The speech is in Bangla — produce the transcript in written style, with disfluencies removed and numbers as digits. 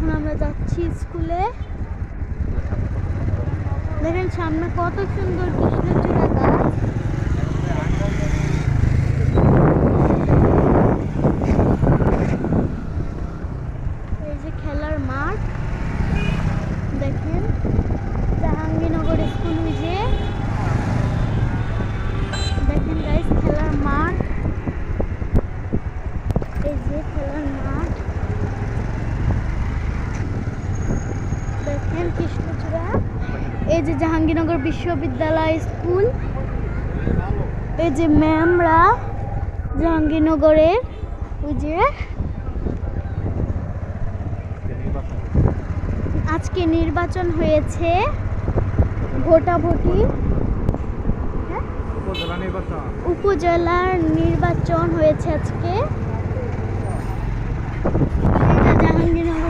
এখন আমরা যাচ্ছি স্কুলে। দেখেন সামনে কত সুন্দর কৃষ্ণচূড়া গাছ। এই যে খেলার মাঠ, দেখেন জাহাঙ্গীরনগর স্কুল। ওই যে দেখেন গাইস খেলার মাঠ, এই যে খেলার মাঠ, দেখেন কৃষ্ণচূড়া। এই যে জাহাঙ্গীরনগর বিশ্ববিদ্যালয় স্কুল। এই যে ম্যামরা জাহাঙ্গীরনগরের। ওই যে আজকে নির্বাচন হয়েছে, ভোটাভুটি, উপজেলার নির্বাচন হয়েছে আজকে।